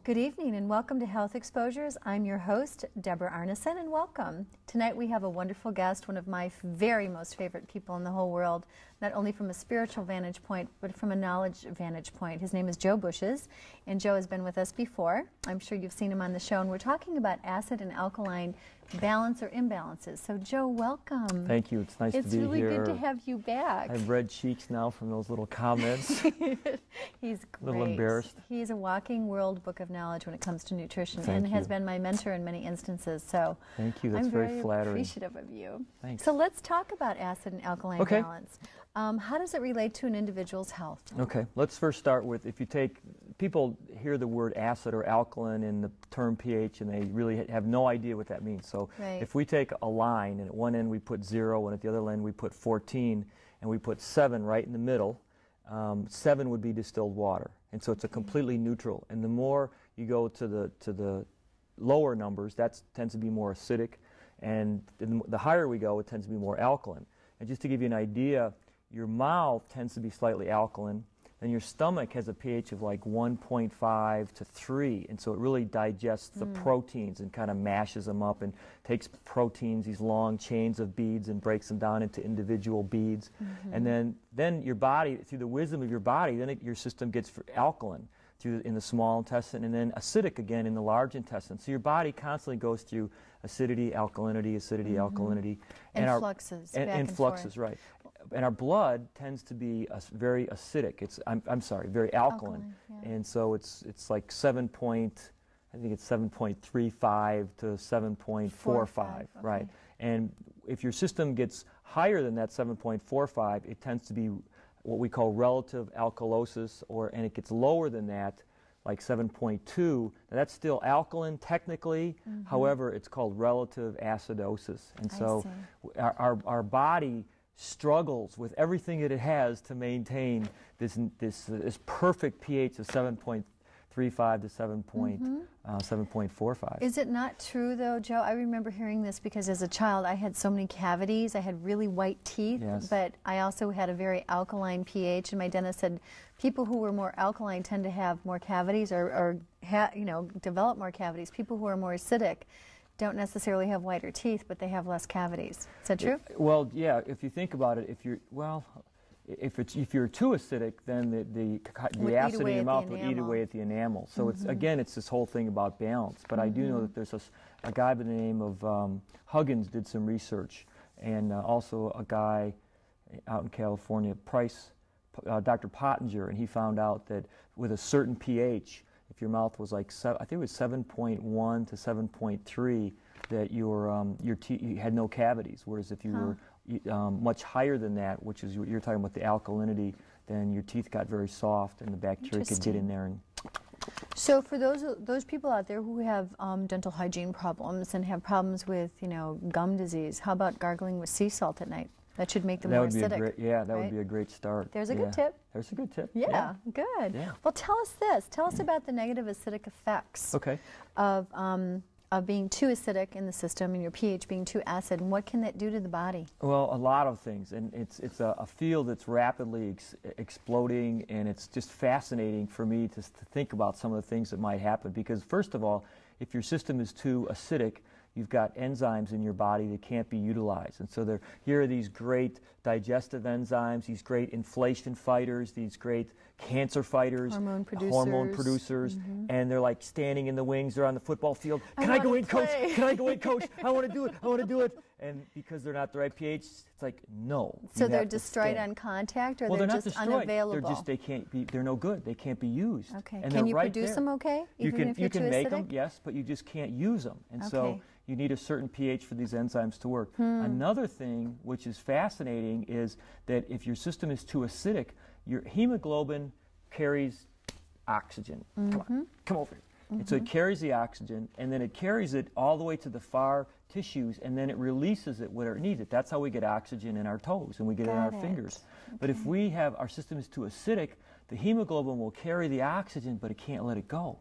Good evening and welcome to Health Exposures. I'm your host, Deborah Arneson, and welcome. Tonight we have a wonderful guest, one of my very most favorite people in the whole world, not only from a spiritual vantage point, but from a knowledge vantage point. His name is Joe Bushes, and Joe has been with us before. I'm sure you've seen him on the show, and we're talking about acid and alkaline balance or imbalances. So Joe, welcome. Thank you. It's nice to be here. It's really good to have you back. I have red cheeks now from those little comments. He's great. A little embarrassed. He's a walking world book of knowledge when it comes to nutrition. Thank you. Has been my mentor in many instances. So thank you. That's I'm very flattering. Appreciative of you. Thanks. So let's talk about acid and alkaline balance. How does it relate to an individual's health? Okay. Let's first start with, if you take, people hear the word acid or alkaline in the term pH and they really have no idea what that means. So if we take a line and at one end we put 0 and at the other end we put 14 and we put 7 right in the middle, 7 would be distilled water. And so it's a completely neutral. And the more you go to the lower numbers, that tends to be more acidic. And the higher we go, it tends to be more alkaline. And just to give you an idea, your mouth tends to be slightly alkaline, and your stomach has a pH of like 1.5 to 3, and so it really digests the proteins and kind of mashes them up and takes proteins, these long chains of beads, and breaks them down into individual beads. And then your body, through the wisdom of your body, then your system gets alkaline in the small intestine, and then acidic again in the large intestine. So your body constantly goes through acidity, alkalinity, acidity, alkalinity, and fluxes, and fluxes, right? And our blood tends to be very acidic. It's I'm sorry, very alkaline, and so it's like I think it's 7.35 to 7.45, right? And if your system gets higher than that 7.45, it tends to be what we call relative alkalosis, and it gets lower than that, like 7.2. Now that's still alkaline technically, however, it's called relative acidosis. And so our body struggles with everything that it has to maintain this perfect pH of 7.35 to 7.45. Is it not true, though, Joe? I remember hearing this because as a child I had so many cavities. I had really white teeth, but I also had a very alkaline pH, and my dentist said people who were more alkaline tend to have more cavities or develop more cavities. People who are more acidic don't necessarily have whiter teeth, but they have less cavities. Is that true? Well, yeah, if you think about it, if you're too acidic, then the acid in your mouth would eat away at the enamel. So it's this whole thing about balance. But I do know that there's a guy by the name of Huggins did some research, and also a guy out in California, Dr. Pottinger, and he found out that with a certain pH, if your mouth was like I think it was 7.1 to 7.3, that you had no cavities. Whereas if you were much higher than that, which is you're talking about the alkalinity, then your teeth got very soft and the bacteria could get in there. And so for those people out there who have dental hygiene problems and have problems with gum disease, how about gargling with sea salt at night? That should make them more acidic. That would be a great start. There's a good tip. There's a good tip. Yeah, good. Yeah. Well, tell us this. Tell us about the negative acidic effects of being too acidic in the system and your pH being too acid, and what can that do to the body? Well, a lot of things, and it's a field that's rapidly exploding, and it's just fascinating for me to think about some of the things that might happen, because first of all, if your system is too acidic, you've got enzymes in your body that can't be utilized. And so here are these great digestive enzymes, these great inflation fighters, these great cancer fighters, hormone producers, and they're like standing in the wings, they're on the football field. Can I go in, coach? Can I go in, coach? I want to do it. I want to do it. And because they're not the right pH, it's like, no. So they're destroyed on contact, or they're just unavailable? They're no good. They can't be used. Okay. And can you produce them okay? You can make them, yes, but you just can't use them. And so you need a certain pH for these enzymes to work. Another thing which is fascinating is that if your system is too acidic, your hemoglobin carries oxygen. Come over here. And so it carries the oxygen, and then it carries it all the way to the far tissues, and then it releases it where it needs it. That's how we get oxygen in our toes, and we get it in our fingers. But if our system is too acidic, the hemoglobin will carry the oxygen, but it can't let it go.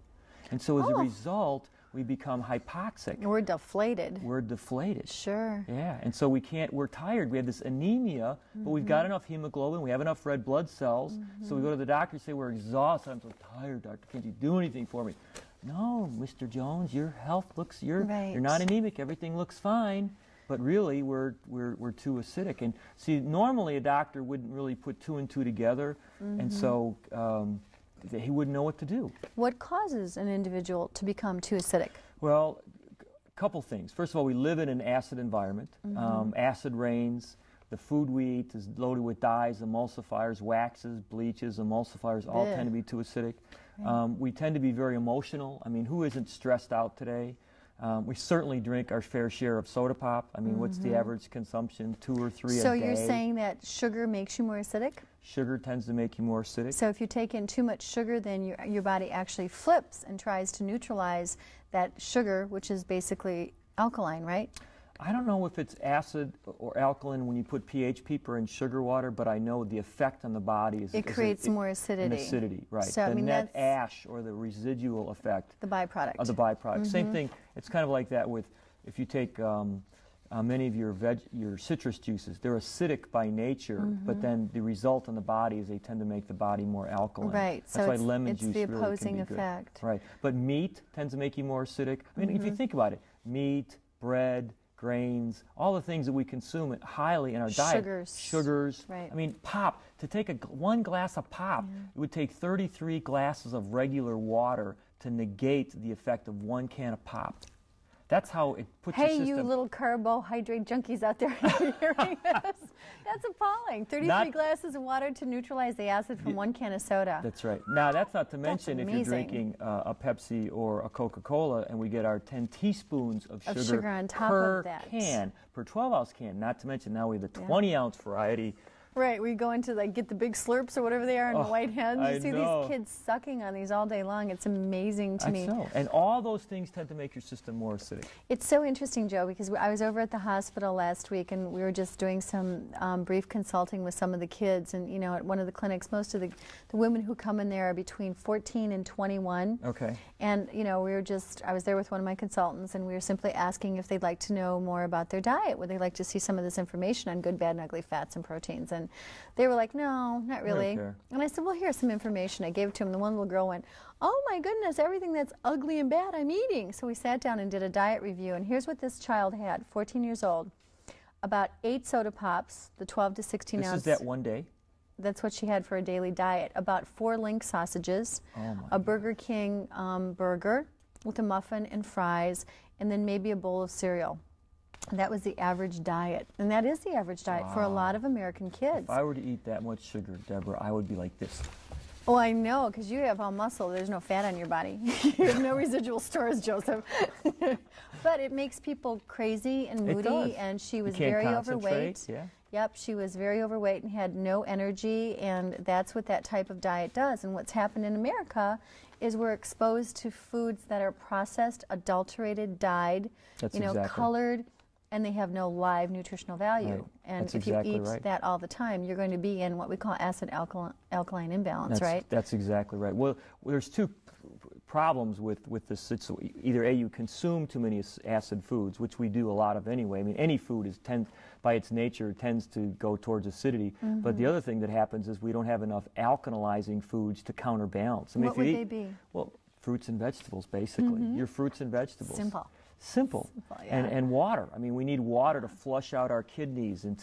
And so as a result, we become hypoxic. We're deflated. We're deflated. Sure. Yeah, and so we're tired. We have this anemia, but we've got enough hemoglobin, we have enough red blood cells, so we go to the doctor and say, we're exhausted. I'm so tired, doctor, can't you do anything for me? no, Mr. Jones, your health looks, you're Right. not anemic, everything looks fine. But really, we're too acidic. And see, normally a doctor wouldn't really put two and two together, and so he wouldn't know what to do. What causes an individual to become too acidic? Well, a couple things. First of all, we live in an acid environment. Acid rains. The food we eat is loaded with dyes, emulsifiers, waxes, bleaches, emulsifiers, all tend to be too acidic. Right. We tend to be very emotional. I mean, who isn't stressed out today? We certainly drink our fair share of soda pop. I mean, what's the average consumption? 2 or 3 a day. So you're saying that sugar makes you more acidic? Sugar tends to make you more acidic. So if you take in too much sugar, then your body actually flips and tries to neutralize that sugar, which is basically alkaline, right? I don't know if it's acid or alkaline when you put pH peeper in sugar water, but I know the effect on the body is... It creates more acidity. An acidity, right. So, the I mean, net ash or the residual effect. The byproduct. Of the byproduct. Same thing, it's kind of like that with, if you take many of your citrus juices, they're acidic by nature, but then the result on the body is they tend to make the body more alkaline. Right. That's why lemon juice the really opposing can be effect. Good. Right. But meat tends to make you more acidic. I mean, if you think about it, meat, bread, grains, all the things that we consume highly in our diet. Sugars. Right. I mean, pop. To take one glass of pop, it would take 33 glasses of regular water to negate the effect of 1 can of pop. That's how it puts your system... Hey, you little carbohydrate junkies out there hearing this. That's appalling. 33 glasses of water to neutralize the acid from 1 can of soda. That's right. Now, that's not to mention if you're drinking a Pepsi or a Coca-Cola and we get our 10 teaspoons of sugar on top per of that. can, per 12-ounce can. Not to mention now we have the 20-ounce variety. Right, we go into get the big slurps or whatever they are in the white hens. You see these kids sucking on these all day long. It's amazing to me. So. And all those things tend to make your system more acidic. It's so interesting, Joe, because I was over at the hospital last week and we were just doing some brief consulting with some of the kids. And, you know, at one of the clinics, most of the women who come in there are between 14 and 21. Okay. And, you know, I was there with one of my consultants and we were simply asking if they'd like to know more about their diet. Would they like to see some of this information on good, bad, and ugly fats and proteins? And they were like, no, not really. And I said, well, here's some information. I gave it to him. The one little girl went, oh my goodness, everything that's ugly and bad I'm eating. So we sat down and did a diet review. And here's what this child had, 14 years old. About 8 soda pops, the 12 to 16 ounce. This is that one day? That's what she had for a daily diet. About 4 Link sausages, a Burger King burger with a muffin and fries, and then maybe a bowl of cereal. That was the average diet, and that is the average diet for a lot of American kids. If I were to eat that much sugar, Deborah, I would be like this. Oh, I know, because you have all muscle. There's no fat on your body. You have no residual stores, Joseph. But it makes people crazy and moody, and she was very overweight. Yeah. Yep, she was very overweight and had no energy, and that's what that type of diet does. And what's happened in America is we're exposed to foods that are processed, adulterated, dyed, colored, and they have no live nutritional value. Right. And that's if you eat that all the time, you're going to be in what we call acid-alkaline imbalance, right? That's exactly right. Well, there's 2 problems with this. It's either A, you consume too many acid foods, which we do a lot of anyway. I mean, any food by its nature tends to go towards acidity. But the other thing that happens is we don't have enough alkalizing foods to counterbalance. I mean, what would they be? Well, fruits and vegetables, basically. Your fruits and vegetables. Simple. Yeah. And water. I mean, we need water to flush out our kidneys and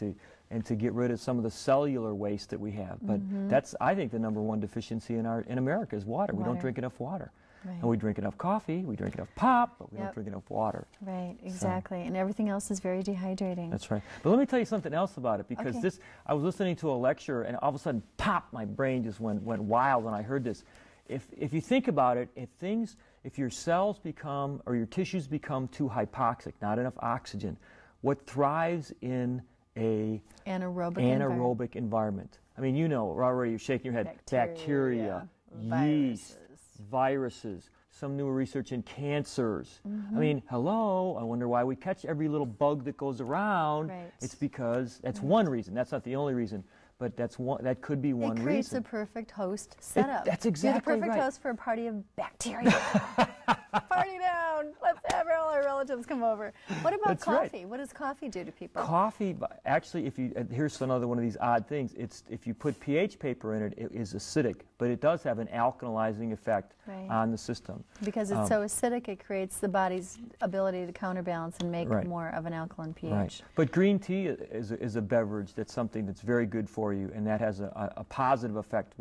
to get rid of some of the cellular waste that we have. But that's, I think, the #1 deficiency in America is water. We don't drink enough water. Right. And we drink enough coffee, we drink enough pop, but we don't drink enough water. Right, exactly. And everything else is very dehydrating. That's right. But let me tell you something else about it, because I was listening to a lecture and all of a sudden, pop, my brain just went wild when I heard this. If you think about it, if your cells become, or your tissues become too hypoxic, not enough oxygen, what thrives in a anaerobic environment? I mean, you know, already you're shaking your head. Bacteria, yeast, viruses, some newer research in cancers. I mean, hello, I wonder why we catch every little bug that goes around. Right. It's because, that's one reason, that's not the only reason. But that could be one reason. It creates a perfect host setup. That's exactly right. You're the perfect host for a party of bacteria. Party down. Let's have all our relatives come over. What about That's coffee? Right. What does coffee do to people? Coffee, actually, here's another one of these odd things. If you put pH paper in it, it is acidic, but it does have an alkalizing effect on the system. Because it's so acidic, it creates the body's ability to counterbalance and make more of an alkaline pH. Right. But green tea is a beverage that's something that's very good for you, and that has a positive effect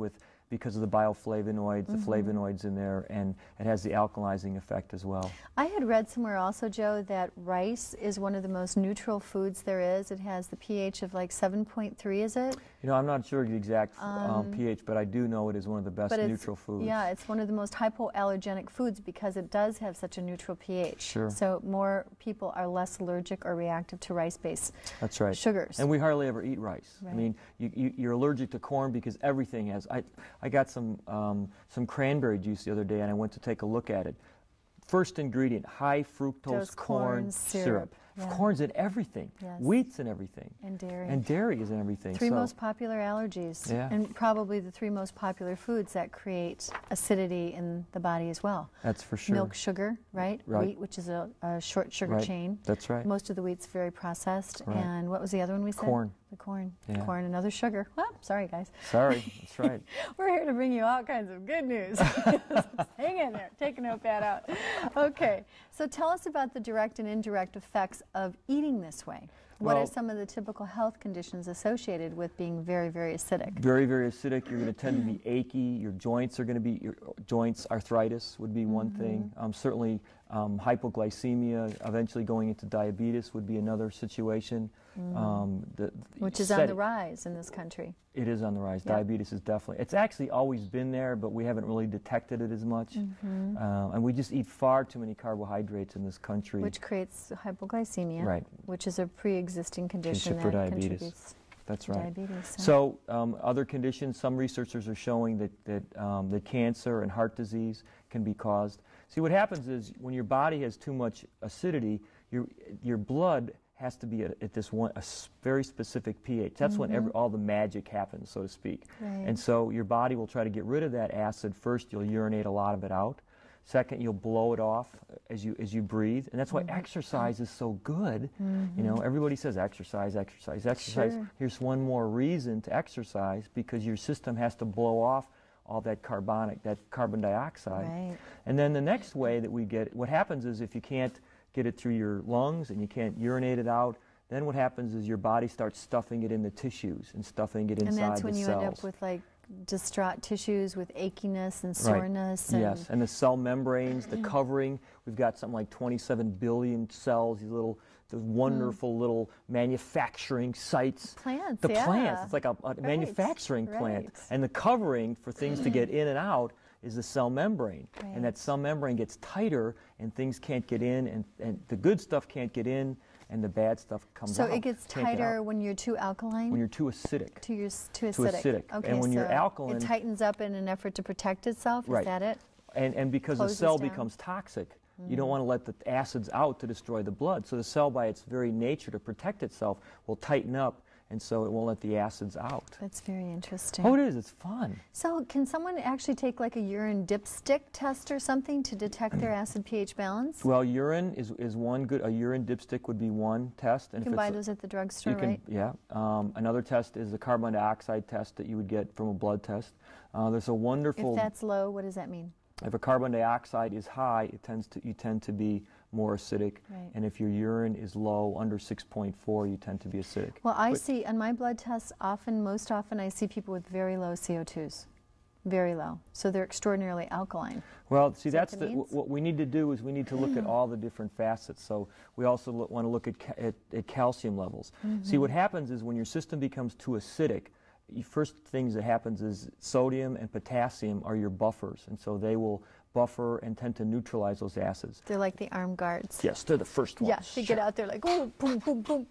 because of the bioflavonoids, the flavonoids in there, and it has the alkalizing effect as well. I had read somewhere also, Joe, that rice is one of the most neutral foods there is. It has the pH of like 7.3, is it? You know, I'm not sure the exact pH, but I do know it is one of the best neutral foods. Yeah, it's one of the most hypoallergenic foods because it does have such a neutral pH. Sure. So more people are less allergic or reactive to rice-based sugars. And we hardly ever eat rice. Right. I mean, you're allergic to corn because everything has. I got some cranberry juice the other day, and I went to take a look at it. First ingredient, high fructose corn syrup. Yeah. Corn's in everything. Yes. Wheat's in everything. And dairy. And dairy is in everything. Three most popular allergies. Yeah. And probably the three most popular foods that create acidity in the body as well. That's for sure. Milk sugar, right? Wheat, which is a short sugar chain. That's right. Most of the wheat's very processed. Right. And what was the other one we said? Corn. The corn. Yeah. Corn, another sugar. Well, sorry, guys. Sorry, that's right. We're here to bring you all kinds of good news. Hang in there. Take a notepad out. Okay. So tell us about the direct and indirect effects of eating this way. What are some of the typical health conditions associated with being very, very acidic? Very, very acidic. You're going to tend to be achy. Your joints are going to be, arthritis would be one thing. Certainly hypoglycemia, eventually going into diabetes would be another situation. Which is on the rise in this country. It is on the rise. Yep. Diabetes is definitely. It's actually always been there, but we haven't really detected it as much. And we just eat far too many carbohydrates in this country. Which creates hypoglycemia, right. Which is a pre-existing condition for that diabetes. Contributes That's to right. diabetes. So other conditions, some researchers are showing that cancer and heart disease can be caused. See, what happens is when your body has too much acidity, your blood has to be at a very specific pH. That's when all the magic happens, so to speak. Right. And so your body will try to get rid of that acid. First, you'll urinate a lot of it out. Second, you'll blow it off as you breathe, and that's why exercise is so good. You know, everybody says exercise, exercise, exercise. Sure. Here's one more reason to exercise, because your system has to blow off all that carbon dioxide. Right. And then the next way that we get, what happens is if you can't get it through your lungs and you can't urinate it out, then what happens is your body starts stuffing it in the tissues and stuffing it inside the cells. And that's when you end up with like distraught tissues with achiness and soreness. Right. Yes, and the cell membranes, the covering, we've got something like 27 billion cells, these wonderful little manufacturing sites. Plants, the plants, it's like a manufacturing plant. Right. And the covering for things to get in and out is the cell membrane. Right. And that cell membrane gets tighter and things can't get in, and the good stuff can't get in, and the bad stuff comes out. So it gets tighter when you're too alkaline? When you're too acidic. Too acidic. Okay, and when so you're alkaline, it tightens up in an effort to protect itself? Right. Is that it? And because the cell becomes toxic, you don't want to let the acids out to destroy the blood. So the cell, by its very nature, to protect itself, will tighten up, and so it won't let the acids out. That's very interesting. Oh, it is. It's fun. So can someone actually take like a urine dipstick test or something to detect their acid pH balance? Well, urine is one good. A urine dipstick would be one test. And you can buy those at the drugstore, right? Yeah. Another test is a carbon dioxide test that you would get from a blood test. There's a wonderful. If that's low, what does that mean? If a carbon dioxide is high, you tend to be more acidic. Right. And if your urine is low, under 6.4, you tend to be acidic. Well, I see on my blood tests, most often I see people with very low CO2s, very low. So they're extraordinarily alkaline. Well, see, what we need to do is we need to look at all the different facets. So we also want to look at calcium levels. See, what happens is when your system becomes too acidic, first things that happens is sodium and potassium are your buffers, and so they will buffer and tend to neutralize those acids. They're like the armed guards. Yes, they're the first ones. Yeah, they get out there like, oh, boom, boom, boom.